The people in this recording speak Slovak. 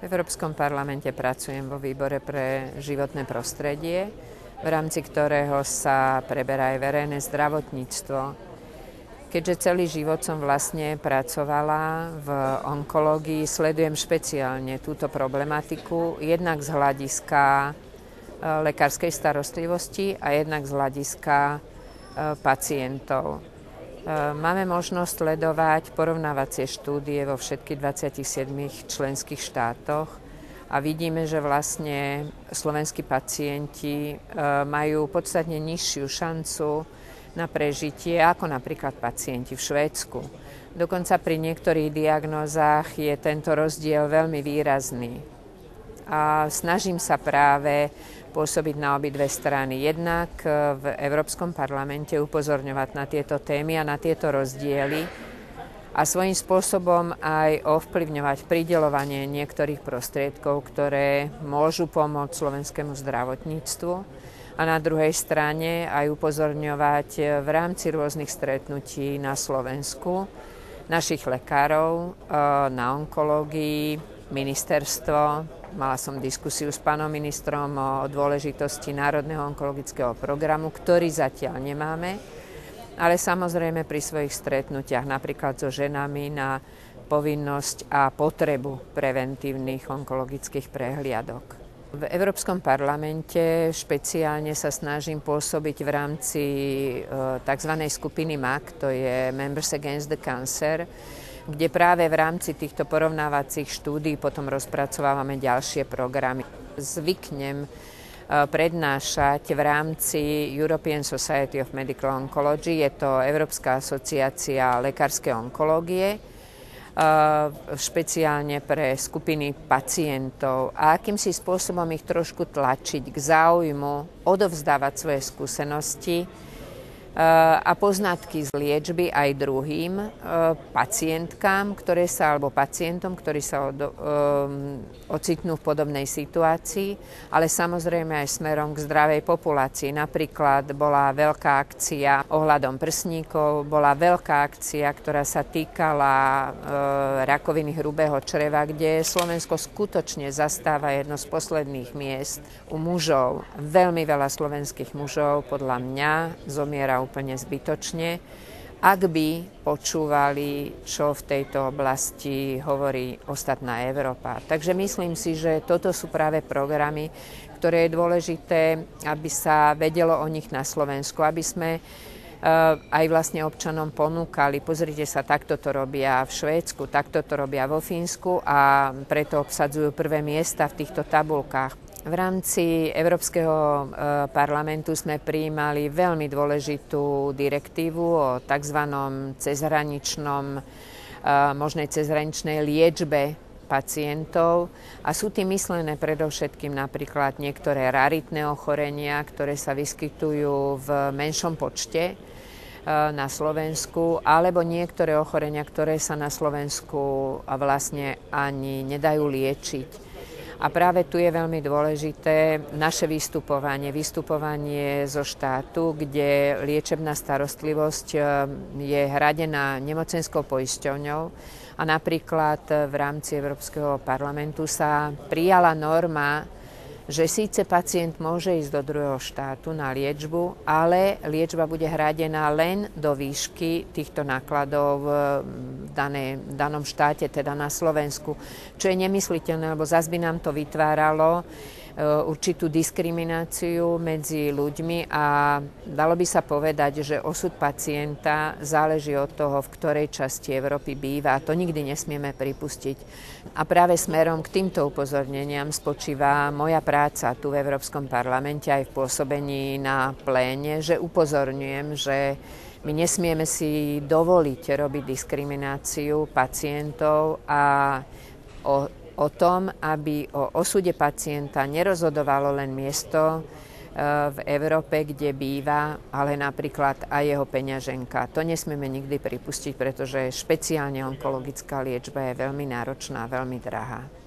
V Európskom parlamente pracujem vo výbore pre životné prostredie, v rámci ktorého sa preberá aj verejné zdravotníctvo. Keďže celý život som vlastne pracovala v onkológii, sledujem špeciálne túto problematiku, jednak z hľadiska lekárskej starostlivosti a jednak z hľadiska pacientov. Máme možnosť sledovať porovnávacie štúdie vo všetkých 27 členských štátoch a vidíme, že vlastne slovenskí pacienti majú podstatne nižšiu šancu na prežitie ako napríklad pacienti v Švédsku. Dokonca pri niektorých diagnózach je tento rozdiel veľmi výrazný. A snažím sa práve pôsobiť na obidve strany. Jednak v Európskom parlamente upozorňovať na tieto témy a na tieto rozdiely a svojím spôsobom aj ovplyvňovať prideľovanie niektorých prostriedkov, ktoré môžu pomôcť slovenskému zdravotníctvu. A na druhej strane aj upozorňovať v rámci rôznych stretnutí na Slovensku našich lekárov na onkológii, ministerstvo. Mala som diskusiu s pánom ministrom o dôležitosti Národného onkologického programu, ktorý zatiaľ nemáme, ale samozrejme pri svojich stretnutiach napríklad so ženami na povinnosť a potrebu preventívnych onkologických prehliadok. V Európskom parlamente špeciálne sa snažím pôsobiť v rámci tzv. Skupiny MAC, to je Members Against the Cancer, kde práve v rámci týchto porovnávacích štúdií potom rozpracovávame ďalšie programy. Zvyknem prednášať v rámci European Society of Medical Oncology, je to Európska asociácia lekárskej onkológie, špeciálne pre skupiny pacientov a akýmsi spôsobom ich trošku tlačiť k záujmu odovzdávať svoje skúsenosti a poznatky z liečby aj druhým pacientkám, alebo pacientom, ktorí sa ocitnú v podobnej situácii, ale samozrejme aj smerom k zdravej populácii. Napríklad bola veľká akcia ohľadom prsníkov, bola veľká akcia, ktorá sa týkala rakoviny hrubého čreva, kde Slovensko skutočne zastáva jedno z posledných miest u mužov. Veľmi veľa slovenských mužov podľa mňa zomiera úplne zbytočne, ak by počúvali, čo v tejto oblasti hovorí ostatná Európa. Takže myslím si, že toto sú práve programy, ktoré je dôležité, aby sa vedelo o nich na Slovensku, aby sme aj vlastne občanom ponúkali. Pozrite sa, takto to robia v Švédsku, takto to robia vo Fínsku a preto obsadzujú prvé miesta v týchto tabuľkách. V rámci Európskeho parlamentu sme prijímali veľmi dôležitú direktívu o tzv. Možnej cezhraničnej liečbe pacientov a sú tým myslené predovšetkým napríklad niektoré raritné ochorenia, ktoré sa vyskytujú v menšom počte na Slovensku, alebo niektoré ochorenia, ktoré sa na Slovensku vlastne ani nedajú liečiť. A práve tu je veľmi dôležité naše vystupovanie zo štátu, kde liečebná starostlivosť je hradená nemocenskou poisťovňou. A napríklad v rámci Európskeho parlamentu sa prijala norma, že síce pacient môže ísť do druhého štátu na liečbu, ale liečba bude hradená len do výšky týchto nákladov v danom štáte, teda na Slovensku. Čo je nemysliteľné, lebo zase by nám to vytváralo určitú diskrimináciu medzi ľuďmi a dalo by sa povedať, že osud pacienta záleží od toho, v ktorej časti Európy býva. To nikdy nesmieme pripustiť. A práve smerom k týmto upozorneniam spočíva moja práca tu v Európskom parlamente aj v pôsobení na pléne, že upozorňujem, že my nesmieme si dovoliť robiť diskrimináciu pacientov a o tom, aby o osude pacienta nerozhodovalo len miesto v Európe, kde býva, ale napríklad aj jeho peňaženka. To nesmieme nikdy pripustiť, pretože špeciálne onkologická liečba je veľmi náročná, veľmi drahá.